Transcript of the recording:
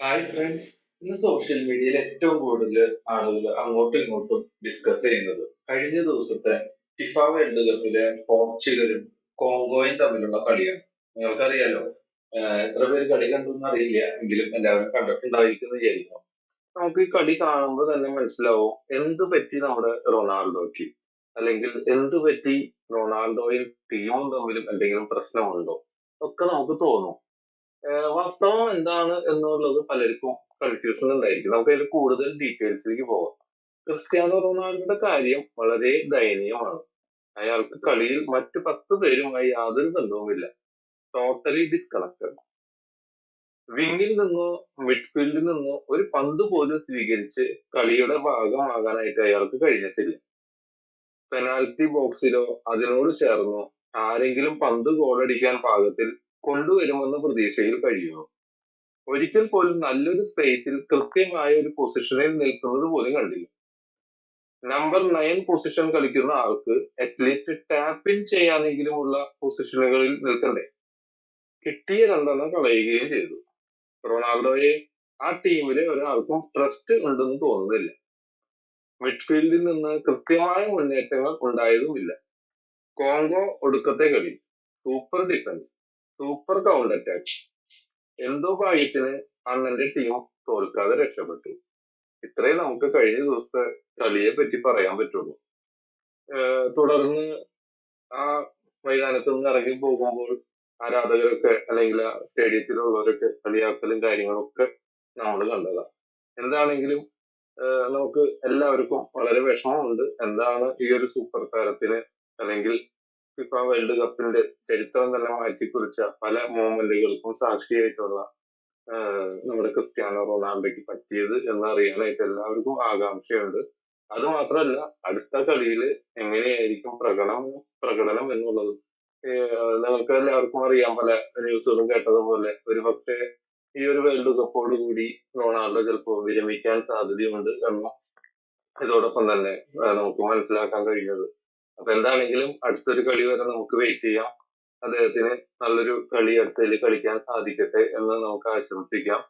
Hi friends. ഇന്ന് social മീഡിയയിൽ ഏറ്റവും കൂടുതൽ ആളുകൾ അങ്ങോട്ടും ഇങ്ങോട്ടും ഡിസ്കസ് ചെയ്യുന്നത് കഴിഞ്ഞ ദിവസത്തെ ഫിഫ വേൾഡ് കപ്പിലെ പോർച്ചുഗലും കോങ്കോയും തമ്മിലുള്ള കളിയാണ്. നിങ്ങൾക്കറിയാലോ, എത്ര പേര് കളി കണ്ടു എന്ന് അറിയില്ല, എങ്കിലും എല്ലാവരും കണ്ടിട്ടുണ്ടായിരിക്കും എന്ന് വിചാരിക്കുന്നു. നമുക്ക് ഈ കളി കാണുമ്പോൾ തന്നെ മനസ്സിലാവും എന്ത് പറ്റി നമ്മുടെ റൊണാൾഡോയ്ക്ക്, അല്ലെങ്കിൽ എന്ത് പറ്റി റൊണാൾഡോയും ടീമും തമ്മിലും എന്തെങ്കിലും പ്രശ്നമുണ്ടോ ഒക്കെ നമുക്ക് തോന്നും. വാസ്തവം എന്താണ് എന്നുള്ളത് പലർക്കും കൺഫ്യൂഷൻ ഉണ്ടായിരിക്കും. നമുക്ക് അതിൽ കൂടുതൽ ഡീറ്റെയിൽസിലേക്ക് പോകാം. ക്രിസ്ത്യാനോ റൊണാൾഡോയുടെ കാര്യം വളരെ ദയനീയമാണ്. അയാൾക്ക് കളിയിൽ മറ്റു 10 പേരുമായി യാതൊരു ബന്ധവുമില്ല. Totally disconnected. വിങ്ങിൽ നിന്നോ മിഡ്ഫീൽഡിൽ നിന്നോ ഒരു പന്ത് പോലും സ്വീകരിച്ച് കളിയുടെ ഭാഗമാകാനായിട്ട് അയാൾക്ക് കഴിഞ്ഞിട്ടില്ല. പെനാൽറ്റി ബോക്സിലോ അതിനോട് ചേർന്നോ ആരെങ്കിലും പന്ത് ഗോളടിക്കാൻ പാകത്തിൽ കൊണ്ടുവരുമെന്ന പ്രതീക്ഷയിൽ കഴിയുന്നു. ഒരിക്കൽ പോലും നല്ലൊരു സ്പേസിൽ കൃത്യമായ ഒരു പൊസിഷനിൽ നിൽക്കുന്നത് പോലും കണ്ടില്ല. നമ്പർ 9 പൊസിഷൻ കളിക്കുന്ന ആൾക്ക് അറ്റ്ലീസ്റ്റ് ടാപ്പ് ഇൻ ചെയ്യാനെങ്കിലുമുള്ള പൊസിഷനുകളിൽ നിൽക്കണ്ടേ. കിട്ടിയ രണ്ടെണ്ണം കളയുകയും ചെയ്തു. റൊണാൾഡോയെ ആ ടീമിലെ ഒരാൾക്കും ട്രസ്റ്റ് ഉണ്ടെന്ന് തോന്നുന്നില്ല. മിഡ്ഫീൽഡിൽ നിന്ന് കൃത്യമായ മുന്നേറ്റങ്ങൾ ഉണ്ടായതുമില്ല. കോങ്കോ ഒടുക്കത്തെ കളി, super defence, super counter attack. എന്തോ ഭാഗ്യത്തിന് അണ്ണന്റെ ടീം തോൽക്കാതെ രക്ഷപ്പെട്ടു. ഇത്രയും നമുക്ക് കഴിഞ്ഞ ദിവസത്തെ കളിയെ പറ്റി പറയാൻ പറ്റുള്ളൂ. തുടർന്ന് ആ മൈതാനത്ത് നിന്ന് ഇറങ്ങി പോകുമ്പോൾ ആരാധകരൊക്കെ അല്ലെങ്കിൽ ആ സ്റ്റേഡിയത്തിലുള്ളവരൊക്കെ കളിയാക്കലും കാര്യങ്ങളൊക്കെ നമ്മൾ കണ്ടതാണ്. എന്താണെങ്കിലും നമുക്ക് എല്ലാവർക്കും വളരെ വിഷമമുണ്ട്. എന്താണ് ഈ ഒരു സൂപ്പർ താരത്തിന്, അല്ലെങ്കിൽ ഫിഫ വേൾഡ് കപ്പിന്റെ ചരിത്രം തന്നെ മാറ്റിക്കുറിച്ച പല മൂമെന്റുകൾക്കും സാക്ഷിയായിട്ടുള്ള നമ്മുടെ ക്രിസ്ത്യാനോ റൊണാൾഡോയ്ക്ക് പറ്റിയത് എന്നറിയാനായിട്ട് എല്ലാവർക്കും ആകാംക്ഷയുണ്ട്. അത് മാത്രമല്ല, അടുത്ത കളിയിൽ എങ്ങനെയായിരിക്കും പ്രകടനം എന്നുള്ളത്. നിങ്ങൾക്ക് എല്ലാവർക്കും അറിയാം, പല ന്യൂസുകളും കേട്ടതുപോലെ ഒരുപക്ഷെ ഈ ഒരു വേൾഡ് കപ്പോട് കൂടി റൊണാൾഡോ ചിലപ്പോൾ വിരമിക്കാൻ സാധ്യതയുണ്ട് എന്ന് ഇതോടൊപ്പം തന്നെ നമുക്ക് മനസ്സിലാക്കാൻ കഴിഞ്ഞത്. അപ്പൊ എന്താണെങ്കിലും അടുത്തൊരു കളി വരെ നമുക്ക് വെയിറ്റ് ചെയ്യാം. അദ്ദേഹത്തിന് നല്ലൊരു കളി അടുത്തതിൽ കളിക്കാൻ സാധിക്കട്ടെ എന്ന് നമുക്ക് ആശംസിക്കാം.